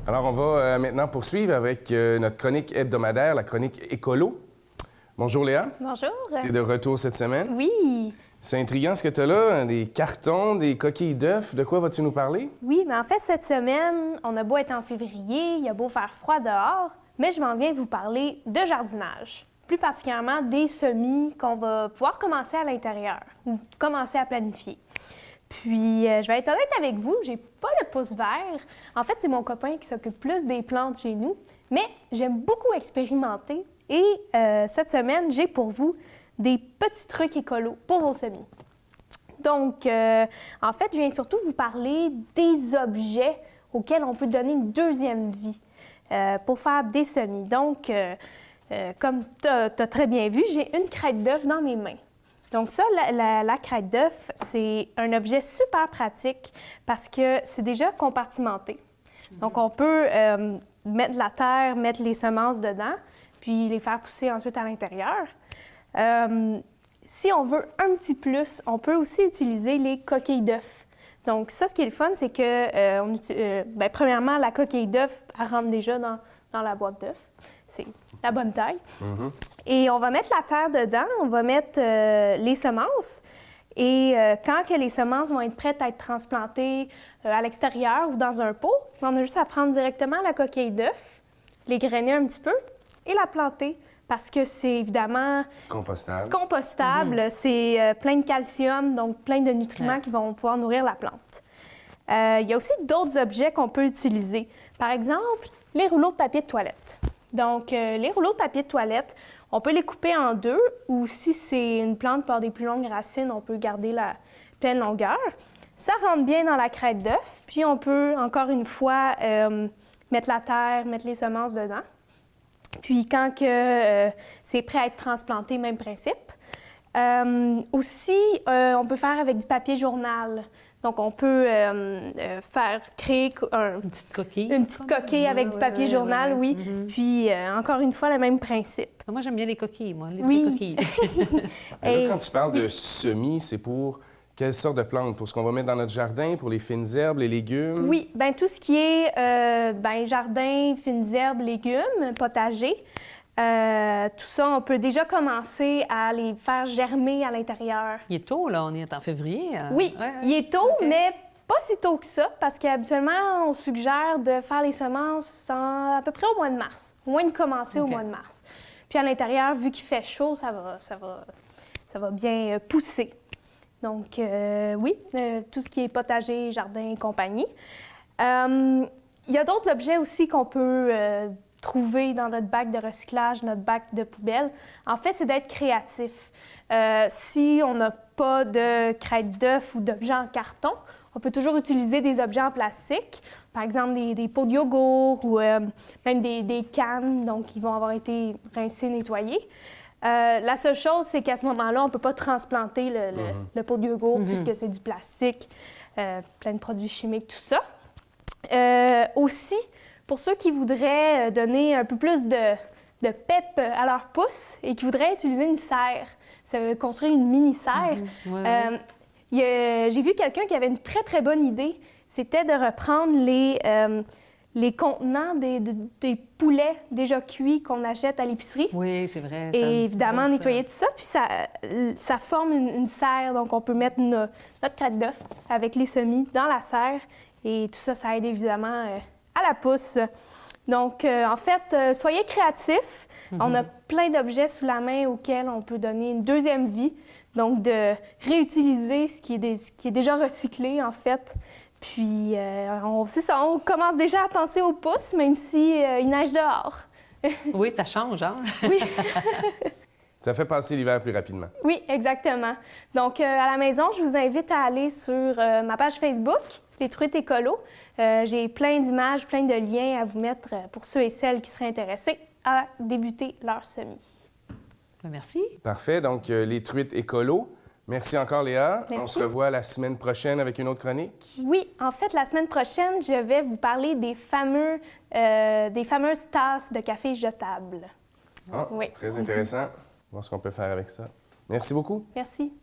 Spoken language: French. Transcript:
Alors, on va maintenant poursuivre avec notre chronique hebdomadaire, la chronique écolo. Bonjour Léa. Bonjour. Tu es de retour cette semaine. Oui. C'est intriguant ce que tu as là, des cartons, des coquilles d'œufs. De quoi vas-tu nous parler? Oui, mais en fait, cette semaine, on a beau être en février, il a beau faire froid dehors, mais je m'en viens vous parler de jardinage. Plus particulièrement des semis qu'on va pouvoir commencer à l'intérieur ou commencer à planifier. Puis, je vais être honnête avec vous, j'ai pas le pouce vert. En fait, c'est mon copain qui s'occupe plus des plantes chez nous, mais j'aime beaucoup expérimenter. Et cette semaine, j'ai pour vous des petits trucs écolos pour vos semis. Donc, en fait, je viens surtout vous parler des objets auxquels on peut donner une deuxième vie pour faire des semis. Donc, comme tu as très bien vu, j'ai une crête d'œuf dans mes mains. Donc ça, la crête d'œuf, c'est un objet super pratique parce que c'est déjà compartimenté. Donc, on peut mettre de la terre, mettre les semences dedans, puis les faire pousser ensuite à l'intérieur. Si on veut un petit plus, on peut aussi utiliser les coquilles d'œufs. Donc ça, ce qui est le fun, c'est que, premièrement, la coquille d'œuf, elle rentre déjà dans la boîte d'œufs. C'est la bonne taille. Mm-hmm. Et on va mettre la terre dedans, on va mettre les semences. Et quand que les semences vont être prêtes à être transplantées à l'extérieur ou dans un pot, on a juste à prendre directement la coquille d'œuf, les grainer un petit peu et la planter. Parce que c'est évidemment compostable. Mm-hmm. C'est plein de calcium, donc plein de nutriments qui vont pouvoir nourrir la plante. Il y a aussi d'autres objets qu'on peut utiliser. Par exemple, les rouleaux de papier de toilette. Donc, les rouleaux de papier de toilette, on peut les couper en deux ou si c'est une plante qui porte des plus longues racines, on peut garder la pleine longueur. Ça rentre bien dans la crête d'œuf, puis on peut, encore une fois, mettre la terre, mettre les semences dedans. Puis quand c'est prêt à être transplanté, même principe. Aussi, on peut faire avec du papier journal. Donc, on peut créer une petite coquille. Une petite coquille avec du papier journal, oui. Mm-hmm. Puis, encore une fois, le même principe. Moi, j'aime bien les coquilles, moi, les coquilles. Et quand tu parles de semis, c'est pour quelle sorte de plantes? Pour ce qu'on va mettre dans notre jardin, pour les fines herbes, les légumes? Oui, bien tout ce qui est jardin, fines herbes, légumes, potager. Tout ça, on peut déjà commencer à les faire germer à l'intérieur. Il est tôt, là. On est en février. Oui, il est tôt, mais pas si tôt que ça, parce qu'habituellement, on suggère de faire les semences à peu près au mois de mars. Au moins de commencer au mois de mars. Puis à l'intérieur, vu qu'il fait chaud, ça va bien pousser. Donc, oui, tout ce qui est potager, jardin et compagnie. Il y a d'autres objets aussi qu'on peut trouver dans notre bac de recyclage, notre bac de poubelle. En fait, c'est d'être créatif. Si on n'a pas de crête d'œuf ou d'objets en carton, on peut toujours utiliser des objets en plastique, par exemple des pots de yogourt ou même des cannes, donc qui vont avoir été rincées, nettoyées. La seule chose, c'est qu'à ce moment-là, on ne peut pas transplanter le pot de yogourt puisque c'est du plastique, plein de produits chimiques, tout ça. Aussi, pour ceux qui voudraient donner un peu plus de pep à leur pouce et qui voudraient utiliser une serre, construire une mini-serre, j'ai vu quelqu'un qui avait une très, très bonne idée. C'était de reprendre les contenants des poulets déjà cuits qu'on achète à l'épicerie. Oui, c'est vrai. Et évidemment, nettoyer tout ça. Puis ça forme une serre. Donc, on peut mettre notre crête d'œuf avec les semis dans la serre. Et tout ça, ça aide évidemment à la pousse. Donc, en fait, soyez créatifs. On a plein d'objets sous la main auxquels on peut donner une deuxième vie. Donc, de réutiliser ce qui est déjà recyclé, en fait. Puis, c'est ça, on commence déjà à penser au pouce, même si il neige dehors. Oui, ça change, hein? Oui. Ça fait passer l'hiver plus rapidement. Oui, exactement. Donc, à la maison, je vous invite à aller sur ma page Facebook, Les Truites Écolos. J'ai plein d'images, plein de liens à vous mettre pour ceux et celles qui seraient intéressés à débuter leur semis. Merci. Parfait. Donc, Les Truites Écolos. Merci encore, Léa. Merci. On se revoit la semaine prochaine avec une autre chronique. Oui, en fait, la semaine prochaine, je vais vous parler des fameuses tasses de café jetables. Ah, oui. Très intéressant. On va voir ce qu'on peut faire avec ça. Merci beaucoup. Merci.